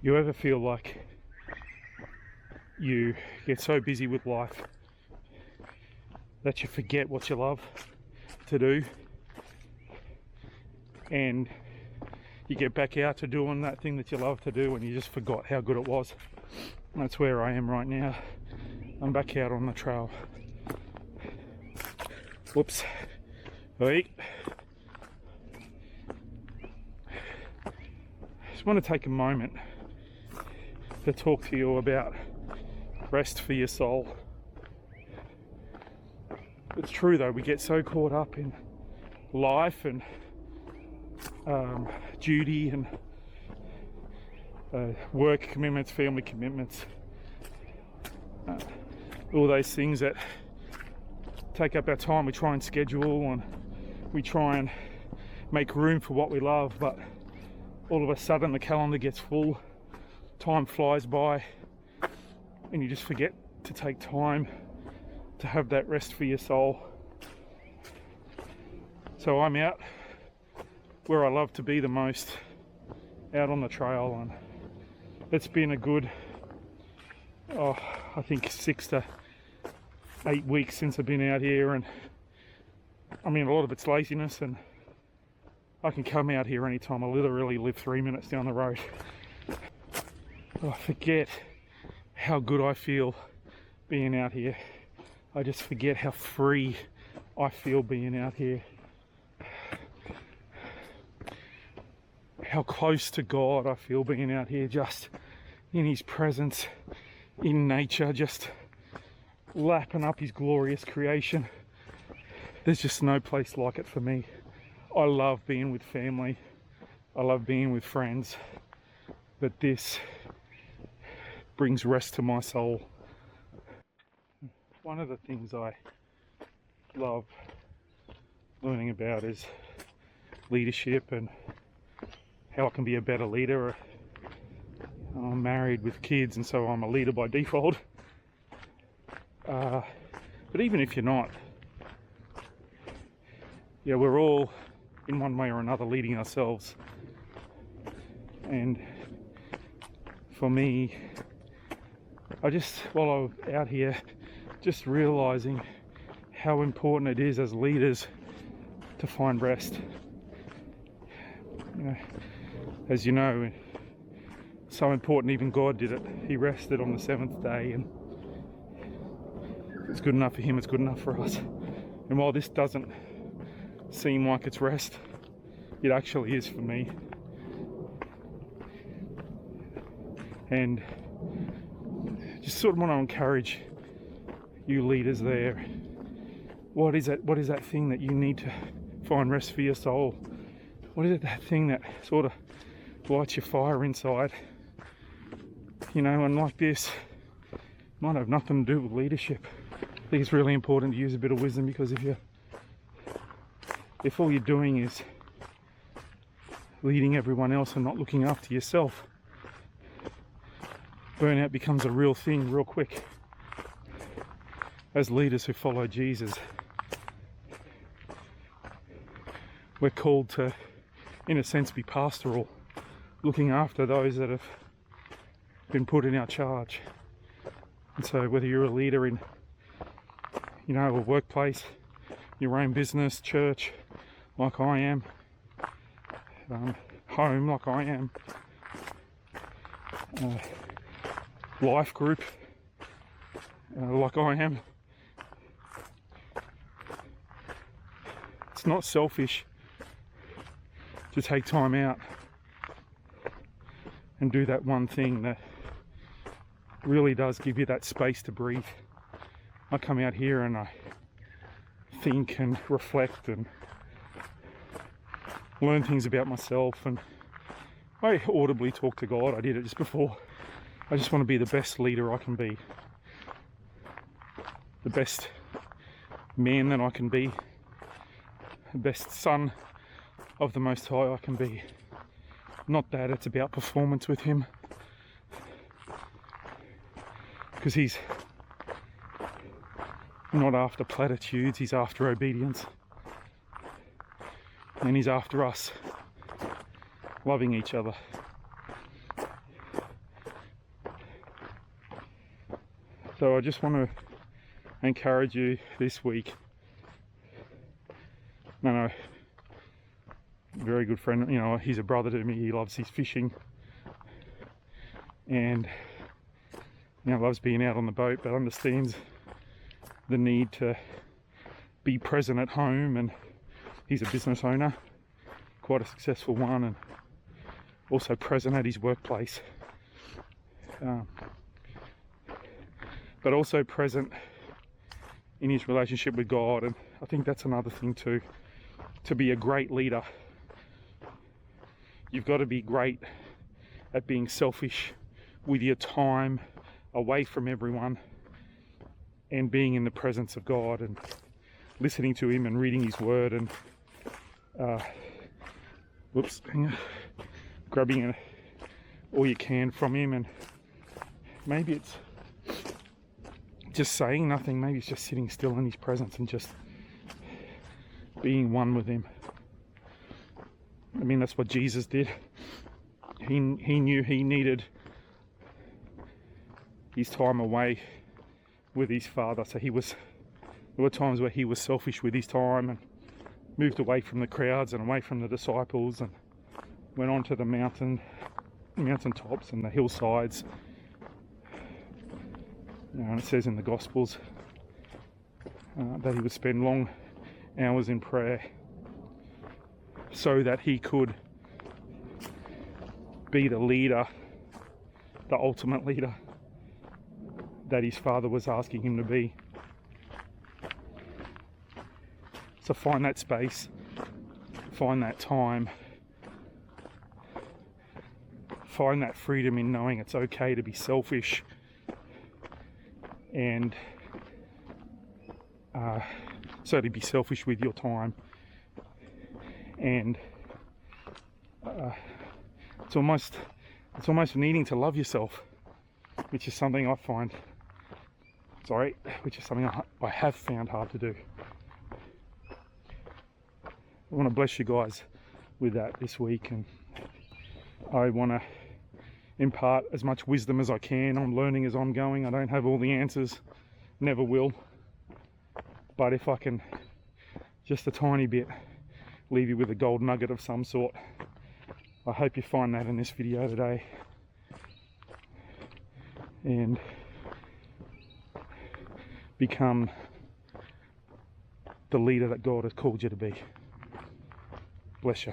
You ever feel like you get so busy with life that you forget what you love to do, and you get back out to doing that thing that you love to do and you just forgot how good it was? And that's where I am right now. I'm back out on the trail. Whoops. Wait. Just want to take a moment to talk to you about rest for your soul. It's true though, we get so caught up in life and duty and work commitments, family commitments, all those things that take up our time. We try and schedule and we try and make room for what we love, but all of a sudden the calendar gets full, time flies by, and you just forget to take time to have that rest for your soul. So I'm out where I love to be the most, out on the trail, and it's been a good, I think 6 to 8 weeks since I've been out here, and I mean, a lot of it's laziness, and I can come out here anytime. I literally live 3 minutes down the road. I forget how good I feel being out here. I just forget how free I feel being out here. How close to God I feel being out here, just in His presence, in nature, just lapping up His glorious creation. There's just no place like it for me. I love being with family. I love being with friends. But this brings rest to my soul. One of the things I love learning about is leadership and how I can be a better leader. I'm married with kids, and so I'm a leader by default. But even if you're not, yeah, we're all in one way or another leading ourselves. And for me, I just, while I was out here, just realizing how important it is as leaders to find rest. You know, as you know, so important, even God did it. He rested on the 7th day, and if it's good enough for Him, it's good enough for us. And while this doesn't seem like it's rest, it actually is for me. And just sort of want to encourage you leaders there. What is that thing that you need to find rest for your soul? What is it, that thing that sort of lights your fire inside? You know, and like this, might have nothing to do with leadership. I think it's really important to use a bit of wisdom, because if all you're doing is leading everyone else and not looking after yourself, burnout becomes a real thing real quick. As leaders who follow Jesus, we're called to, in a sense, be pastoral, looking after those that have been put in our charge. And so whether you're a leader in, you know, a workplace, your own business, church, like I am, home, like I am, life group, like I am, it's not selfish to take time out and do that one thing that really does give you that space to breathe. I come out here and I think and reflect and learn things about myself, and I audibly talk to God. I did it just before. I just want to be the best leader I can be, the best man that I can be, the best son of the Most High I can be. Not that it's about performance with Him, because He's not after platitudes, He's after obedience, and He's after us loving each other. So I just want to encourage you this week. No, very good friend, you know, he's a brother to me. He loves his fishing and, you know, loves being out on the boat, but understands the need to be present at home. And he's a business owner, quite a successful one, and also present at his workplace, but also present in his relationship with God. And I think that's another thing too. To be a great leader, you've got to be great at being selfish with your time away from everyone and being in the presence of God and listening to him and reading his word and grabbing all you can from him. And maybe it's just saying nothing, maybe it's just sitting still in his presence and just being one with him. I mean, that's what Jesus did. He knew he needed his time away with his Father, so there were times where he was selfish with his time and moved away from the crowds and away from the disciples and went on to the mountaintops and the hillsides. You know, and it says in the Gospels that he would spend long hours in prayer so that he could be the leader, the ultimate leader that his Father was asking him to be. So find that space, find that time, find that freedom in knowing it's okay to be selfish, and certainly be selfish with your time. And it's almost needing to love yourself, which is something I have found hard to do. I want to bless you guys with that this week, and I want to impart as much wisdom as I can. I'm learning as I'm going. I don't have all the answers, never will, but if I can just a tiny bit leave you with a gold nugget of some sort, I hope you find that in this video today and become the leader that God has called you to be. Bless you.